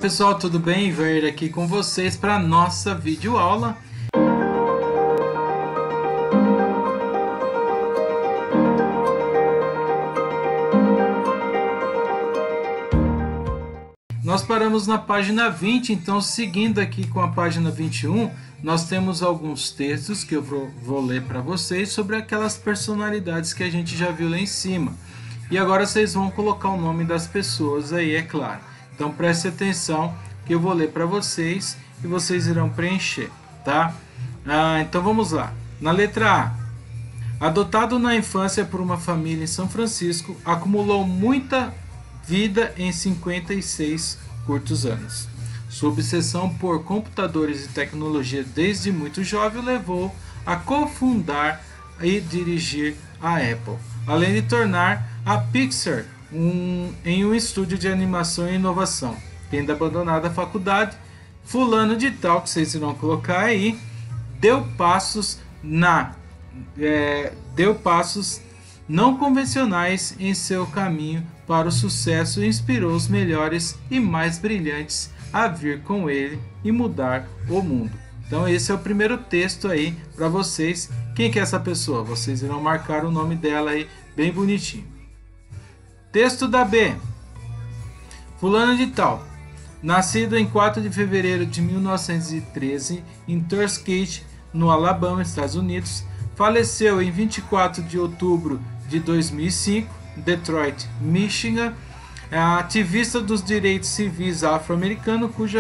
Pessoal, tudo bem? Ver aqui com vocês para nossa videoaula. Nós paramos na página 20, então seguindo aqui com a página 21, nós temos alguns textos que eu vou ler para vocês sobre aquelas personalidades que a gente já viu lá em cima. E agora vocês vão colocar o nome das pessoas aí, é claro. Então preste atenção que eu vou ler para vocês e vocês irão preencher, tá? Então vamos lá. Na letra A. Adotado na infância por uma família em São Francisco, acumulou muita vida em 56 curtos anos. Sua obsessão por computadores e tecnologia desde muito jovem levou a cofundar e dirigir a Apple, além de tornar a Pixar em um estúdio de animação e inovação. Tendo abandonado a faculdade, fulano de tal, que vocês irão colocar aí, deu passos não convencionais em seu caminho para o sucesso e inspirou os melhores e mais brilhantes a vir com ele e mudar o mundo. Então esse é o primeiro texto aí para vocês. Quem que é essa pessoa? Vocês irão marcar o nome dela aí bem bonitinho. Texto da B. Fulano de tal, nascido em 4 de fevereiro de 1913 em Tuskegee, no Alabama, Estados Unidos, faleceu em 24 de outubro de 2005, Detroit, Michigan, ativista dos direitos civis afro-americano, cujo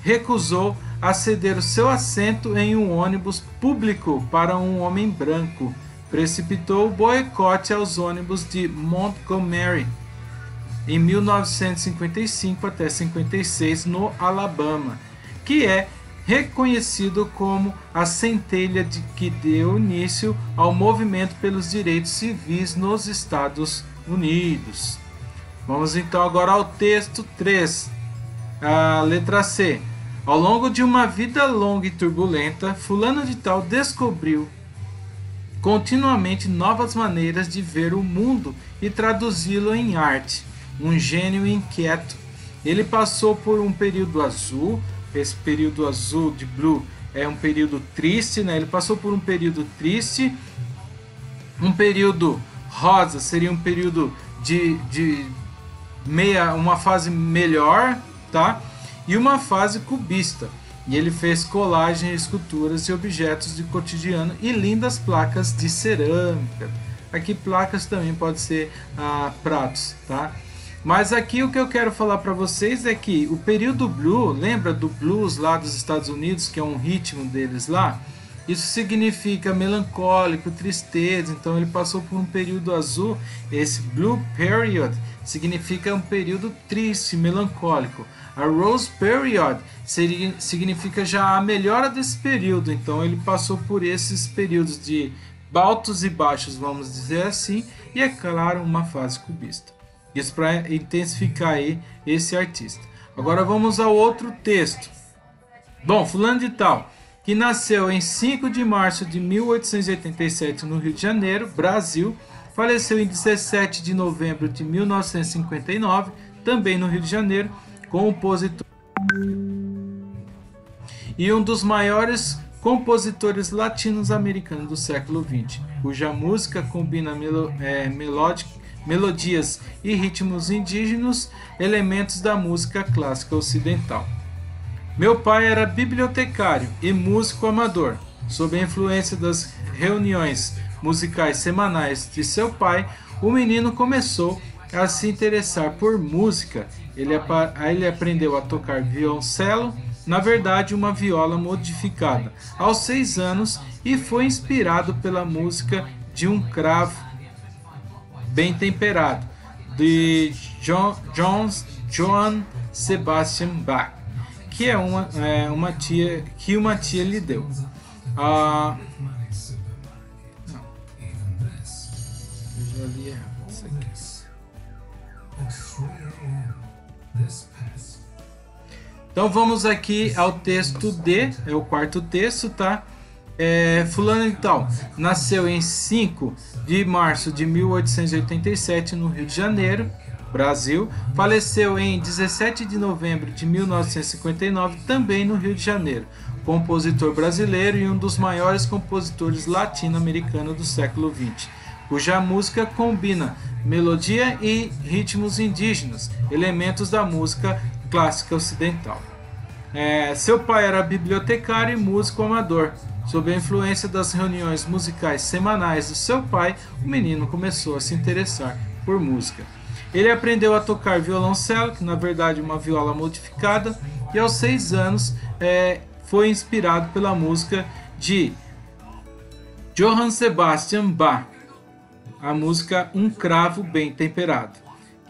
recusou a ceder o seu assento em um ônibus público para um homem branco, precipitou o boicote aos ônibus de Montgomery em 1955 até 56 no Alabama, que é reconhecido como a centelha que deu início ao movimento pelos direitos civis nos Estados Unidos. Vamos então agora ao texto 3, a letra C. Ao longo de uma vida longa e turbulenta, fulano de tal descobriu continuamente novas maneiras de ver o mundo e traduzi-lo em arte. Um gênio inquieto. Ele passou por um período azul. Esse período azul de blue é um período triste, né? Ele passou por um período triste. Um período rosa seria um período uma fase melhor, tá? E uma fase cubista. E ele fez colagem, esculturas e objetos de cotidiano e lindas placas de cerâmica. Aqui placas também pode ser pratos, tá? Mas aqui o que eu quero falar para vocês é que o período blue, lembra do blues lá dos Estados Unidos, que é um ritmo deles lá? Isso significa melancólico, tristeza. Então ele passou por um período azul. Esse blue period significa um período triste, melancólico. A rose period significa já a melhora desse período. Então ele passou por esses períodos de altos e baixos, vamos dizer assim, e é claro, uma fase cubista. Isso para intensificar aí esse artista. Agora vamos ao outro texto. Bom, fulano de tal, que nasceu em 5 de março de 1887 no Rio de Janeiro, Brasil, faleceu em 17 de novembro de 1959, também no Rio de Janeiro, compositor e um dos maiores compositores latino-americanos do século XX, cuja música combina melodias e ritmos indígenas, elementos da música clássica ocidental. Meu pai era bibliotecário e músico amador. Sob a influência das reuniões musicais semanais de seu pai, o menino começou a se interessar por música. Ele aprendeu a tocar violoncelo, na verdade uma viola modificada, aos 6 anos e foi inspirado pela música de um cravo bem temperado, de Johann Sebastian Bach, que é uma tia lhe deu. Não, eu já li errado isso aqui. Então vamos aqui ao texto D, é o quarto texto, tá? Fulano de tal nasceu em 5 de março de 1887 no Rio de Janeiro, Brasil, faleceu em 17 de novembro de 1959, também no Rio de Janeiro. Compositor brasileiro e um dos maiores compositores latino-americanos do século XX, cuja música combina melodia e ritmos indígenas, elementos da música clássica ocidental. Seu pai era bibliotecário e músico amador. Sob a influência das reuniões musicais semanais do seu pai, o menino começou a se interessar por música. Ele aprendeu a tocar violoncelo, que na verdade é uma viola modificada, e aos 6 anos foi inspirado pela música de Johann Sebastian Bach, a música Um Cravo Bem Temperado,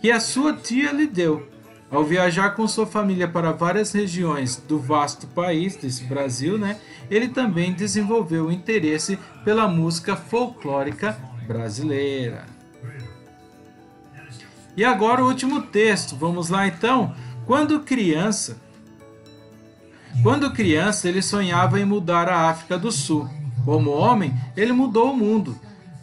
que a sua tia lhe deu. Ao viajar com sua família para várias regiões do vasto país, desse Brasil, ele também desenvolveu o interesse pela música folclórica brasileira. E agora o último texto, vamos lá então. Quando criança, ele sonhava em mudar a África do Sul. Como homem, ele mudou o mundo.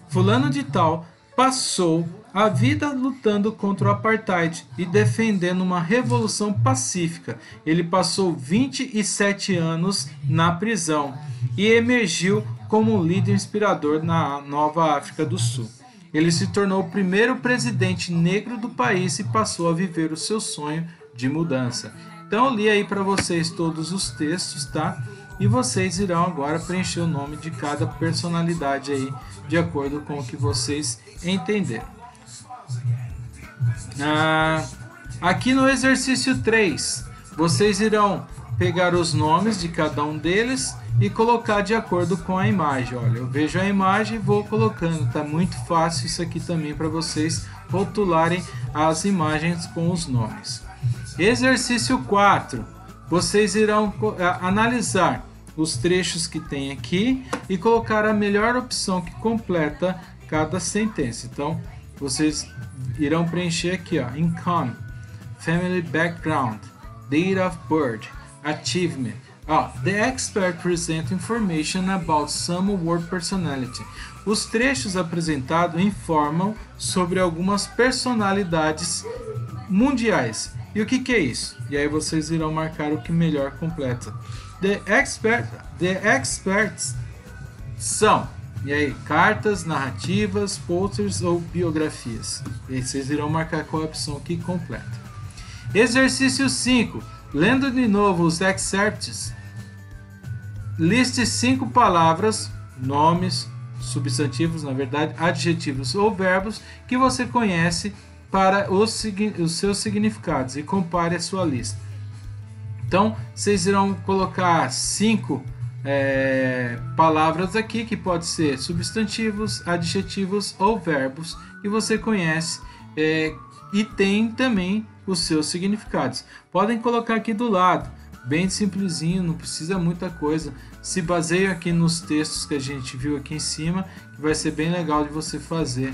Fulano de Tal passou a vida lutando contra o apartheid e defendendo uma revolução pacífica. Ele passou 27 anos na prisão e emergiu como um líder inspirador na nova África do Sul. Ele se tornou o primeiro presidente negro do país e passou a viver o seu sonho de mudança. Então eu li aí para vocês todos os textos, tá? E vocês irão agora preencher o nome de cada personalidade aí, de acordo com o que vocês entenderam. Aqui no exercício 3, vocês irão pegar os nomes de cada um deles e colocar de acordo com a imagem. Olha, eu vejo a imagem e vou colocando. Tá muito fácil isso aqui também para vocês rotularem as imagens com os nomes. Exercício 4. Vocês irão analisar os trechos que tem aqui e colocar a melhor opção que completa cada sentença. Então, vocês irão preencher aqui, ó, income, family background, date of birth, achievement. The expert present information about some world personality. Os trechos apresentados informam sobre algumas personalidades mundiais. E o que é isso? E aí vocês irão marcar o que melhor completa. The experts são, e aí, cartas, narrativas, posters ou biografias. E aí vocês irão marcar qual é a opção que completa. Exercício 5. Lendo de novo os excerpts, liste 5 palavras, nomes, substantivos, na verdade, adjetivos ou verbos que você conhece para os seus significados e compare a sua lista. Então, vocês irão colocar 5 palavras aqui, que pode ser substantivos, adjetivos ou verbos, que você conhece e tem também os seus significados. Podem colocar aqui do lado, bem simplesinho, não precisa muita coisa. Se baseia aqui nos textos que a gente viu aqui em cima, que vai ser bem legal de você fazer,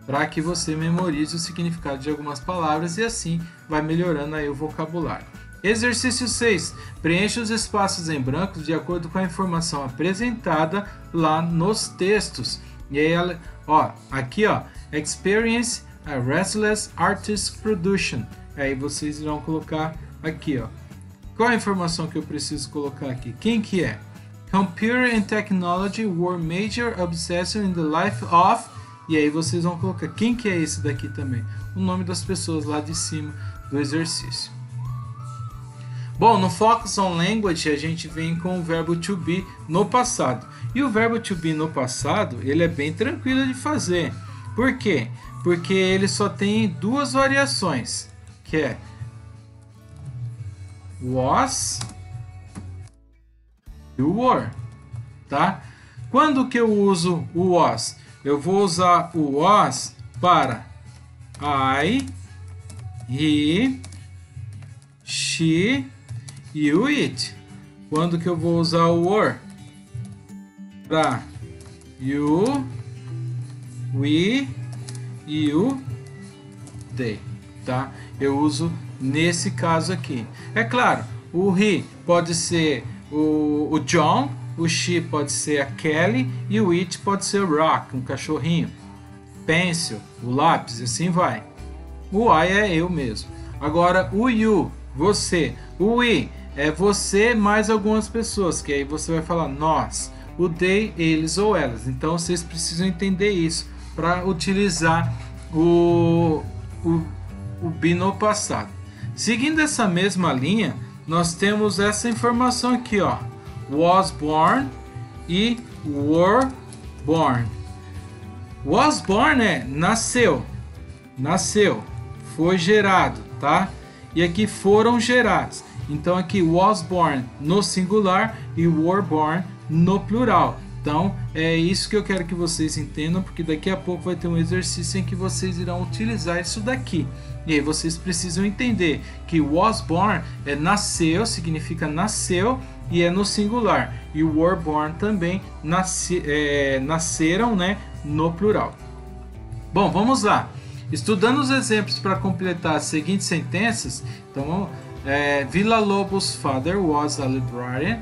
para que você memorize o significado de algumas palavras e assim vai melhorando aí o vocabulário. Exercício 6. Preencha os espaços em branco de acordo com a informação apresentada lá nos textos. E aí, aqui, experience a restless artist production. Aí vocês irão colocar aqui, qual a informação que eu preciso colocar aqui? Quem que é? Computer and technology were major obsession in the life of... E aí vocês vão colocar quem que é esse daqui também. O nome das pessoas lá de cima do exercício. Bom, no Focus on Language a gente vem com o verbo to be no passado. E o verbo to be no passado, ele é bem tranquilo de fazer. Por quê? Porque ele só tem 2 variações, que é was e o were, tá? Quando que eu uso o was? Eu vou usar o was para I, he, she, you, it. Quando que eu vou usar o were? Para you, we, you, they, tá? Eu uso nesse caso aqui. É claro, o he pode ser o John, o she pode ser a Kelly e o it pode ser o Rock, um cachorrinho. Pencil, o lápis, assim vai. O I é eu mesmo. Agora o you, você. O we é você mais algumas pessoas, que aí você vai falar nós. O they, eles ou elas. Então vocês precisam entender isso para utilizar o be no passado. Seguindo essa mesma linha, nós temos essa informação aqui, ó. Was born e were born. Was born é nasceu, foi gerado, tá? E aqui foram gerados. Então aqui was born no singular e were born no plural. Então é isso que eu quero que vocês entendam, porque daqui a pouco vai ter um exercício em que vocês irão utilizar isso daqui. E aí vocês precisam entender que was born é nasceu, significa nasceu, e é no singular. E were born também nasceram, né, no plural. Bom, vamos lá. Estudando os exemplos para completar as seguintes sentenças. Então, Villa-Lobos' father was a librarian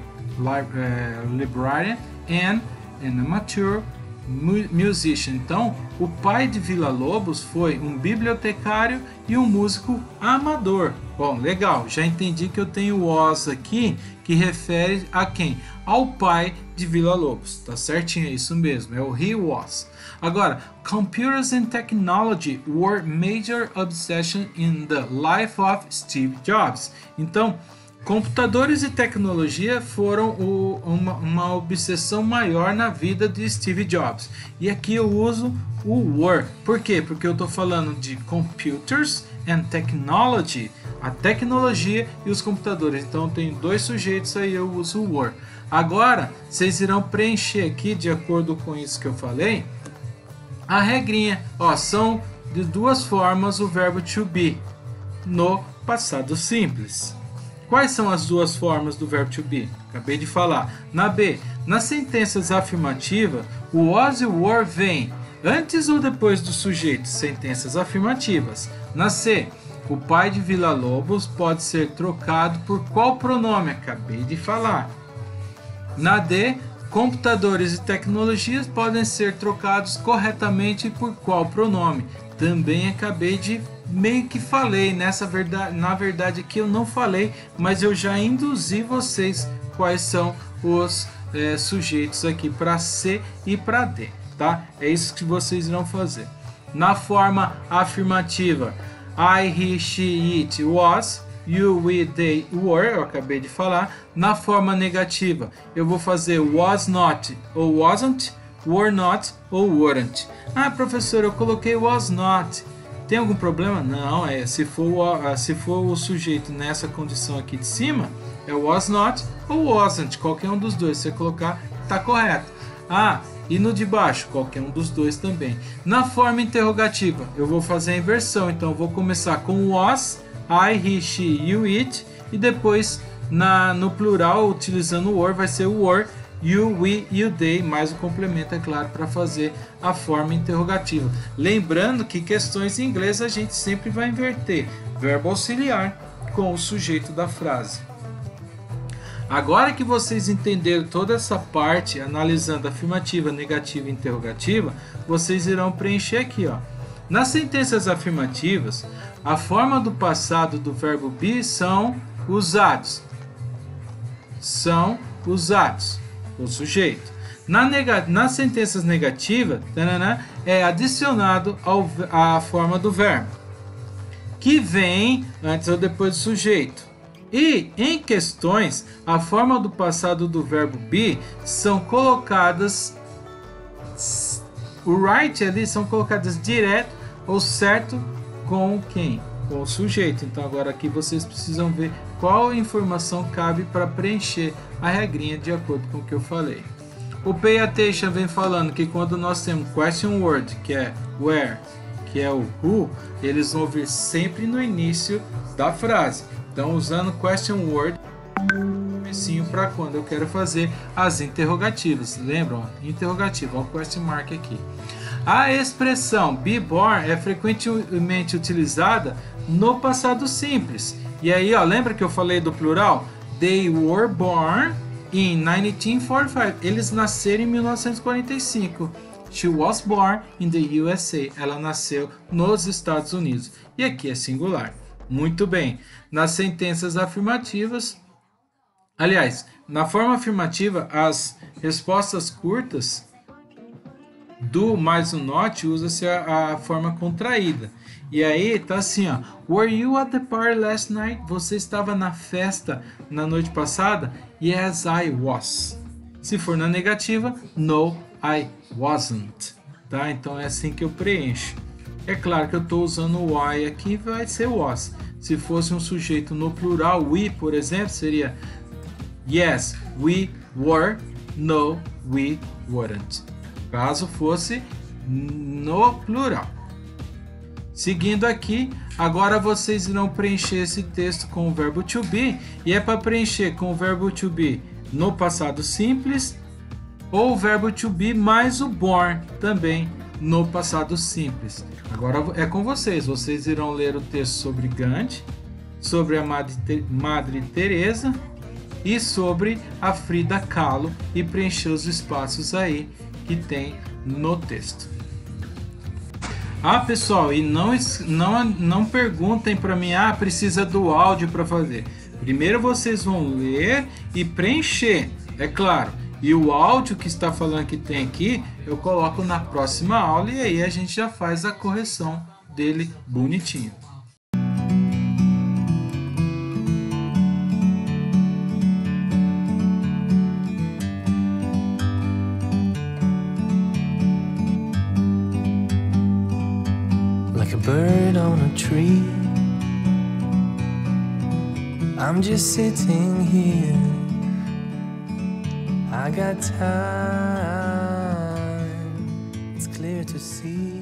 and an amateur musician. Então, o pai de Villa-Lobos foi um bibliotecário e um músico amador. Bom, legal, já entendi que eu tenho was aqui, que refere a quem? Ao pai de Villa-Lobos, tá certinho? É isso mesmo, é o he was. Agora, computers and technology were major obsession in the life of Steve Jobs. Então, computadores e tecnologia foram uma obsessão maior na vida de Steve Jobs. E aqui eu uso o were. Por quê? Porque eu estou falando de computers and technology, a tecnologia e os computadores. Então tem dois sujeitos aí, eu uso o were. Agora, vocês irão preencher aqui, de acordo com isso que eu falei, a regrinha. Ó, são de duas formas o verbo to be no passado simples. Quais são as duas formas do verbo to be? Acabei de falar. Na B, nas sentenças afirmativas, o was e o were vêm antes ou depois do sujeito, sentenças afirmativas. Na C, o pai de Villa-Lobos pode ser trocado por qual pronome? Acabei de falar. Na D, computadores e tecnologias podem ser trocados corretamente por qual pronome? Também acabei de meio que falei, na verdade aqui eu não falei, mas eu já induzi vocês quais são os sujeitos aqui para C e para D, tá? É isso que vocês irão fazer. Na forma afirmativa, I, he, she, it, was, you, we, they, were, eu acabei de falar. Na forma negativa, eu vou fazer was not ou wasn't, were not ou weren't. Ah, professor, eu coloquei was not. Tem algum problema? Não, se for o sujeito nessa condição aqui de cima, é was not ou wasn't, qualquer um dos dois, se você colocar, tá correto. Ah, e no de baixo, qualquer um dos dois também. Na forma interrogativa, eu vou fazer a inversão, então eu vou começar com was, I, he, she, you, it, e depois no plural, utilizando o were, vai ser o were, you, we e o they, mais o complemento, é claro, para fazer a forma interrogativa. Lembrando que questões em inglês a gente sempre vai inverter verbo auxiliar com o sujeito da frase. Agora que vocês entenderam toda essa parte, analisando afirmativa, negativa e interrogativa, vocês irão preencher aqui, ó. Nas sentenças afirmativas, a forma do passado do verbo be são usados. O sujeito. Nas sentenças negativas, é adicionado à forma do verbo, que vem antes ou depois do sujeito. E em questões, a forma do passado do verbo be são colocadas, o right ali são colocadas direto ou certo com quem? Com o sujeito. Então agora aqui vocês precisam ver qual informação cabe para preencher a regrinha de acordo com o que eu falei. O pay attention vem falando que quando nós temos question word, que é where, que é o who, eles vão vir sempre no início da frase. Então usando question word para quando eu quero fazer as interrogativas. Lembram? Interrogativa, olha o question mark aqui. A expressão be born é frequentemente utilizada no passado simples. E aí, ó, lembra que eu falei do plural? They were born in 1945. Eles nasceram em 1945. She was born in the USA. Ela nasceu nos Estados Unidos. E aqui é singular. Muito bem. Nas sentenças afirmativas, aliás, na forma afirmativa, as respostas curtas do mais o not usa-se a forma contraída. E aí tá assim, ó. Were you at the party last night? Você estava na festa na noite passada? Yes, I was. Se for na negativa, no, I wasn't. Tá? Então é assim que eu preencho. É claro que eu estou usando o I aqui, vai ser was. Se fosse um sujeito no plural, we, por exemplo, seria yes, we were. No, we weren't. Caso fosse no plural. Seguindo aqui, agora vocês irão preencher esse texto com o verbo to be. E é para preencher com o verbo to be no passado simples ou o verbo to be mais o born também no passado simples. Agora é com vocês. Vocês irão ler o texto sobre Gandhi, sobre a Madre Teresa e sobre a Frida Kahlo e preencher os espaços aí que tem no texto. Ah, pessoal, e não perguntem para mim, precisa do áudio para fazer. Primeiro vocês vão ler e preencher, é claro. E o áudio que está falando que tem aqui, eu coloco na próxima aula e aí a gente já faz a correção dele bonitinho. Like a bird on a tree, I'm just sitting here. I got time, it's clear to see.